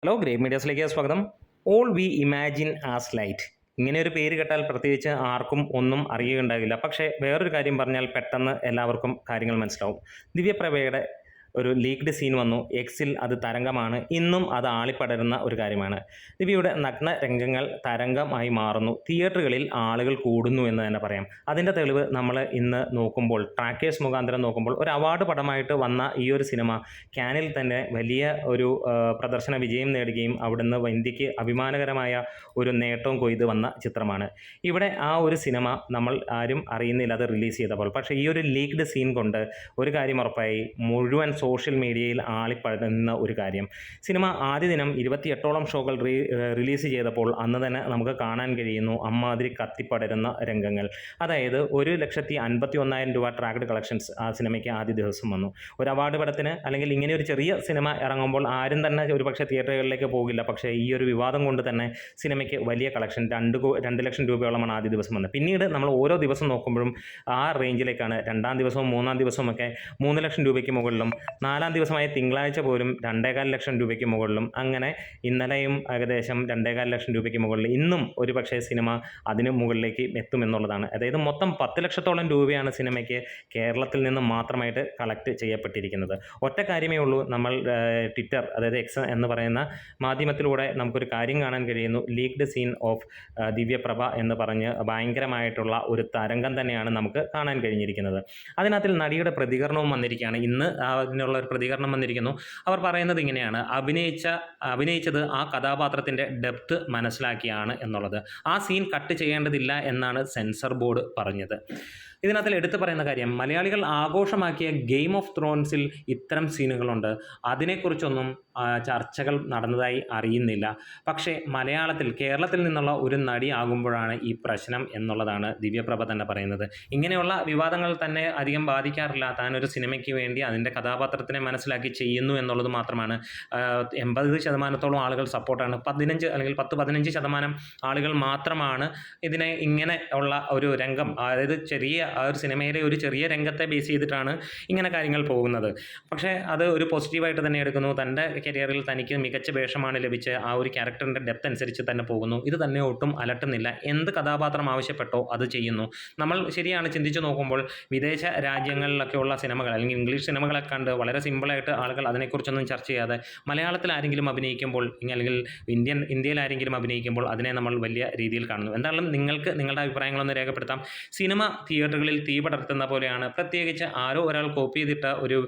Hello, great മീഡിയാസിലേക്ക് സ്വാഗതം. All we imagine as light. ഇങ്ങനെ ഒരു പേര് കേട്ടാൽ പ്രത്യേകിച്ച് ആർക്കും ഒന്നും അറിയുകയുണ്ടാകില്ല. പക്ഷേ വേറൊരു കാര്യം പറഞ്ഞാൽ പെട്ടെന്ന് എല്ലാവർക്കും കാര്യങ്ങൾ മനസ്സിലാവും. ദിവ്യപ്രഭയുടെ ഒരു ലീക്ഡ് സീൻ വന്നു. എക്സിൽ അത് തരംഗമാണ്. ഇന്നും അത് ആളിപ്പടരുന്ന ഒരു കാര്യമാണ്. ദിവ്യയുടെ നഗ്ന രംഗങ്ങൾ തരംഗമായി മാറുന്നു. തിയേറ്ററുകളിൽ ആളുകൾ കൂടുന്നു എന്ന് തന്നെ പറയാം. അതിൻ്റെ തെളിവ് നമ്മൾ ഇന്ന് നോക്കുമ്പോൾ, ട്രാക്കേഴ്സ് മുഖാന്തരം നോക്കുമ്പോൾ, ഒരു അവാർഡ് പടമായിട്ട് വന്ന ഈ ഒരു സിനിമ കാനിൽ തന്നെ വലിയ ഒരു പ്രദർശന വിജയം നേടുകയും അവിടുന്ന് ഇന്ത്യക്ക് അഭിമാനകരമായ ഒരു നേട്ടവും കൊയ്ത് വന്ന ചിത്രമാണ്. ഇവിടെ ആ ഒരു സിനിമ നമ്മൾ ആരും അറിയുന്നില്ല അത് റിലീസ് ചെയ്തപ്പോൾ. പക്ഷേ ഈ ഒരു ലീക്ഡ് സീൻ കൊണ്ട് ഒരു കാര്യം ഉറപ്പായി, മുഴുവൻ സോഷ്യൽ മീഡിയയിൽ ആളിപ്പടരുന്ന ഒരു കാര്യം. സിനിമ ആദ്യ ദിനം 28ഓളം ഷോകൾ റിലീസ് ചെയ്തപ്പോൾ അന്ന് തന്നെ നമുക്ക് കാണാൻ കഴിയുന്നു അമ്മാതിരി കത്തിപ്പടരുന്ന രംഗങ്ങൾ. അതായത് 1,51,000 രൂപ ട്രാക്ഡ് കളക്ഷൻസ് ആ സിനിമയ്ക്ക് ആദ്യ ദിവസം വന്നു. ഒരു അവാർഡ് പടത്തിന് അല്ലെങ്കിൽ ഇങ്ങനെ ഒരു ചെറിയ സിനിമ ഇറങ്ങുമ്പോൾ ആരും തന്നെ ഒരു പക്ഷേ തിയേറ്ററുകളിലേക്ക് പോകില്ല. പക്ഷേ ഈ ഒരു വിവാദം കൊണ്ട് തന്നെ സിനിമയ്ക്ക് വലിയ കളക്ഷൻ 2 ലക്ഷം രൂപയോളമാണ് ആദ്യ ദിവസം വന്നത്. പിന്നീട് നമ്മൾ ഓരോ ദിവസം നോക്കുമ്പോഴും ആ റേഞ്ചിലേക്കാണ്. 2-ാം ദിവസവും 3-ാം ദിവസവുമൊക്കെ 3 ലക്ഷം രൂപയ്ക്ക് മുകളിലും, 4-ാം ദിവസമായ തിങ്കളാഴ്ച പോലും 2.25 ലക്ഷം രൂപയ്ക്ക് മുകളിലും, അങ്ങനെ ഇന്നലെയും ഏകദേശം 2.25 ലക്ഷം രൂപയ്ക്ക് മുകളിൽ, ഇന്നും ഒരു പക്ഷേ സിനിമ അതിന് മുകളിലേക്ക് എത്തുമെന്നുള്ളതാണ്. അതായത് മൊത്തം 10 ലക്ഷത്തോളം രൂപയാണ് സിനിമയ്ക്ക് കേരളത്തിൽ നിന്ന് മാത്രമായിട്ട് കളക്ട് ചെയ്യപ്പെട്ടിരിക്കുന്നത്. ഒറ്റ കാര്യമേ ഉള്ളൂ, നമ്മൾ ട്വിറ്റർ, അതായത് എക്സ് എന്ന് പറയുന്ന മാധ്യമത്തിലൂടെ നമുക്കൊരു കാര്യം കാണാൻ കഴിയുന്നു. ലീക്ഡ് സീൻ ഓഫ് ദിവ്യപ്രഭ എന്ന് പറഞ്ഞ് ഭയങ്കരമായിട്ടുള്ള ഒരു തരംഗം തന്നെയാണ് നമുക്ക് കാണാൻ കഴിഞ്ഞിരിക്കുന്നത്. അതിനകത്തിൽ നടിയുടെ പ്രതികരണവും വന്നിരിക്കുകയാണ്. ഇന്ന് അതിനുള്ള ഒരു പ്രതികരണം വന്നിരിക്കുന്നു. അവർ പറയുന്നത് ഇങ്ങനെയാണ്: അഭിനയിച്ചത് ആ കഥാപാത്രത്തിൻ്റെ ഡെപ്ത് മനസ്സിലാക്കിയാണ് എന്നുള്ളത്. ആ സീൻ കട്ട് ചെയ്യേണ്ടതില്ല എന്നാണ് സെൻസർ ബോർഡ് പറഞ്ഞത്. ഇതിനകത്തിൽ എടുത്തു പറയുന്ന കാര്യം, മലയാളികൾ ആഘോഷമാക്കിയ ഗെയിം ഓഫ് ത്രോൺസിൽ ഇത്തരം സീനുകളുണ്ട്. അതിനെക്കുറിച്ചൊന്നും ചർച്ചകൾ നടന്നതായി അറിയുന്നില്ല. പക്ഷേ മലയാളത്തിൽ, കേരളത്തിൽ നിന്നുള്ള ഒരു നടി ആകുമ്പോഴാണ് ഈ പ്രശ്നം എന്നുള്ളതാണ് ദിവ്യപ്രഭ തന്നെ പറയുന്നത്. ഇങ്ങനെയുള്ള വിവാദങ്ങൾ തന്നെ അധികം ബാധിക്കാറില്ല. താനൊരു സിനിമയ്ക്ക് വേണ്ടി അതിൻ്റെ കഥാപാത്രത്തിനെ മനസ്സിലാക്കി ചെയ്യുന്നു എന്നുള്ളത് മാത്രമാണ്. 80% ആളുകൾ സപ്പോർട്ടാണ്. 15 അല്ലെങ്കിൽ 10-15% ആളുകൾ മാത്രമാണ് ഇതിനെ ഇങ്ങനെ ഉള്ള ഒരു രംഗം, അതായത് ആ ഒരു സിനിമയിലെ ഒരു ചെറിയ രംഗത്തെ ബേസ് ചെയ്തിട്ടാണ് ഇങ്ങനെ കാര്യങ്ങൾ പോകുന്നത്. പക്ഷേ അത് ഒരു പോസിറ്റീവായിട്ട് തന്നെ എടുക്കുന്നു. തൻ്റെ കരിയറിൽ തനിക്ക് മികച്ച വേഷമാണ് ലഭിച്ച് ആ ഒരു ക്യാരക്ടറിൻ്റെ ഡെപ്ത് അനുസരിച്ച് തന്നെ പോകുന്നു. ഇത് തന്നെ ഒട്ടും അലട്ടുന്നില്ല. എന്ത് കഥാപാത്രം ആവശ്യപ്പെട്ടോ അത് ചെയ്യുന്നു. നമ്മൾ ശരിയാണ് ചിന്തിച്ചു നോക്കുമ്പോൾ വിദേശ രാജ്യങ്ങളിലൊക്കെയുള്ള സിനിമകൾ അല്ലെങ്കിൽ ഇംഗ്ലീഷ് സിനിമകളൊക്കെ കണ്ട് വളരെ സിമ്പിളായിട്ട് ആളുകൾ അതിനെക്കുറിച്ചൊന്നും ചർച്ച ചെയ്യാതെ മലയാളത്തിൽ ആരെങ്കിലും അഭിനയിക്കുമ്പോൾ അല്ലെങ്കിൽ ഇന്ത്യയിൽ ആരെങ്കിലും അഭിനയിക്കുമ്പോൾ അതിനെ നമ്മൾ വലിയ രീതിയിൽ കാണുന്നു. എന്തായാലും നിങ്ങൾക്ക് നിങ്ങളുടെ അഭിപ്രായങ്ങളൊന്ന് രേഖപ്പെടുത്താം. സിനിമ തിയേറ്ററുകളിൽ തീ പടർത്തുന്ന പോലെയാണ്. പ്രത്യേകിച്ച് ആരോ ഒരാൾ കോപ്പി ചെയ്തിട്ട ഒരു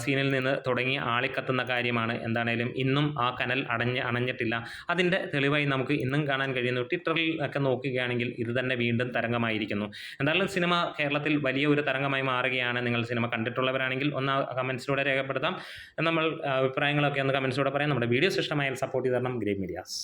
സീനിൽ നിന്ന് തുടങ്ങി ആളിക്കത്തുന്ന കാര്യമാണ്. എന്താണേലും ഇന്നും ആ കനൽ അണഞ്ഞിട്ടില്ല. അതിൻ്റെ തെളിവായി നമുക്ക് ഇന്നും കാണാൻ കഴിയുന്നു. ട്വിറ്ററിൽ ഒക്കെ നോക്കുകയാണെങ്കിൽ ഇത് തന്നെ വീണ്ടും തരംഗമായിരിക്കുന്നു. എന്തായാലും സിനിമ കേരളത്തിൽ വലിയ ഒരു തരംഗമായി മാറുകയാണ്. നിങ്ങൾ സിനിമ കണ്ടിട്ടുള്ളവരാണെങ്കിൽ ഒന്ന് കമൻസിലൂടെ രേഖപ്പെടുത്താം. നമ്മൾ അഭിപ്രായങ്ങളൊക്കെ ഒന്ന് കമൻസിലൂടെ പറയാം. നമ്മുടെ വീഡിയോസ് ഇഷ്ടമായാൽ സപ്പോർട്ട് ചെയ്ത് തരണം. Great medias.